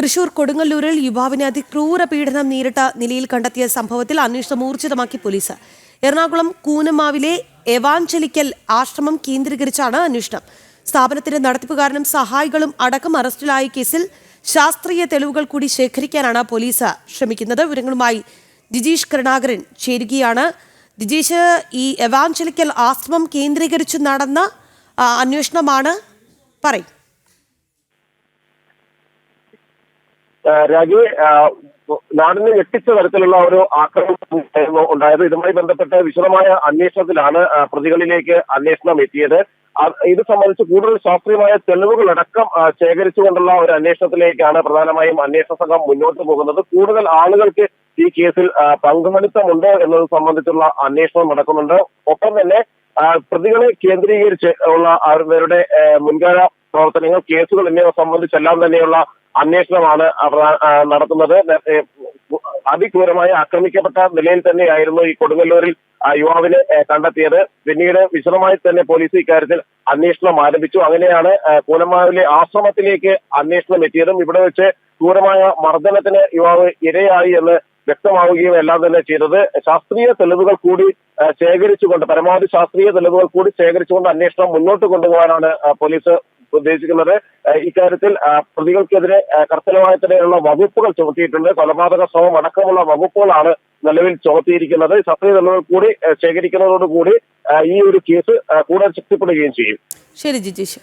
തൃശൂർ കൊടുങ്ങല്ലൂരിൽ യുവാവിനെ അതിക്രൂര പീഡനം നേരിട്ട നിലയിൽ കണ്ടെത്തിയ സംഭവത്തിൽ അന്വേഷണം ഊർജിതമാക്കി പോലീസ്. എറണാകുളം കൂനമാവിലെ എവാഞ്ചലിക്കൽ ആശ്രമം കേന്ദ്രീകരിച്ചാണ് അന്വേഷണം. സ്ഥാപനത്തിന്റെ നടത്തിപ്പുകാരനും സഹായികളും അടക്കം അറസ്റ്റിലായ കേസിൽ ശാസ്ത്രീയ തെളിവുകൾ കൂടി ശേഖരിക്കാനാണ് പോലീസ് ശ്രമിക്കുന്നത്. വിവരങ്ങളുമായി ജിജീഷ് കരുണാകരൻ ചേരുകയാണ്. ജിജീഷ്, ഈ എവാഞ്ചലിക്കൽ ആശ്രമം കേന്ദ്രീകരിച്ച് നടന്ന അന്വേഷണമാണ്, പറയും. രാജി, നാടിനെ ഞെട്ടിച്ച തരത്തിലുള്ള ഒരു ആക്രമണം ഉണ്ടായത്. ഇതുമായി ബന്ധപ്പെട്ട് വിശദമായ അന്വേഷണത്തിലാണ് പ്രതികളിലേക്ക് അന്വേഷണം എത്തിയത്. ഇത് സംബന്ധിച്ച് കൂടുതൽ ശാസ്ത്രീയമായ തെളിവുകളടക്കം ശേഖരിച്ചുകൊണ്ടുള്ള ഒരു അന്വേഷണത്തിലേക്കാണ് പ്രധാനമായും അന്വേഷണ സംഘം മുന്നോട്ട് പോകുന്നത്. കൂടുതൽ ആളുകൾക്ക് ഈ കേസിൽ പങ്കാളിത്തമുണ്ട് എന്നത് സംബന്ധിച്ചുള്ള അന്വേഷണം നടക്കുന്നുണ്ട്. ഒപ്പം തന്നെ പ്രതികളെ കേന്ദ്രീകരിച്ച് ഉള്ള അവരുടെ മുൻകാല പ്രവർത്തനങ്ങൾ, കേസുകൾ എന്നിവ സംബന്ധിച്ചെല്ലാം തന്നെയുള്ള അന്വേഷണമാണ് നടത്തുന്നത്. അതിക്രൂരമായി ആക്രമിക്കപ്പെട്ട നിലയിൽ തന്നെയായിരുന്നു ഈ കൊടുങ്ങല്ലൂരിൽ യുവാവിനെ കണ്ടെത്തിയത്. പിന്നീട് വിശദമായി തന്നെ പോലീസ് ഇക്കാര്യത്തിൽ അന്വേഷണം ആരംഭിച്ചു. അങ്ങനെയാണ് കൂനമാവിലെ ആശ്രമത്തിലേക്ക് അന്വേഷണം എത്തിയതും ഇവിടെ വെച്ച് ക്രൂരമായ മർദ്ദനത്തിന് യുവാവ് ഇരയായി എന്ന് വ്യക്തമാവുകയും എല്ലാം തന്നെ ചെയ്തത്. ശാസ്ത്രീയ തെളിവുകൾ കൂടി ശേഖരിച്ചുകൊണ്ട്, പരമാവധി ശാസ്ത്രീയ തെളിവുകൾ കൂടി ശേഖരിച്ചുകൊണ്ട് അന്വേഷണം മുന്നോട്ട് കൊണ്ടുപോകാനാണ് പോലീസ് ഉദ്ദേശിക്കുന്നത്. ഇക്കാര്യത്തിൽ പ്രതികൾക്കെതിരെ കർശനമായ തന്നെയുള്ള വകുപ്പുകൾ ചുമത്തിയിട്ടുണ്ട്. കൊലപാതക ശ്രമം അടക്കമുള്ള വകുപ്പുകളാണ് നിലവിൽ ചുമത്തിയിരിക്കുന്നത്. ശാസ്ത്രീയ തെളിവുകൾ കൂടി ശേഖരിക്കുന്നതോടുകൂടി ഈ ഒരു കേസ് കൂടുതൽ ശക്തിപ്പെടുകയും ചെയ്യും. ശരി ജിജീഷ്.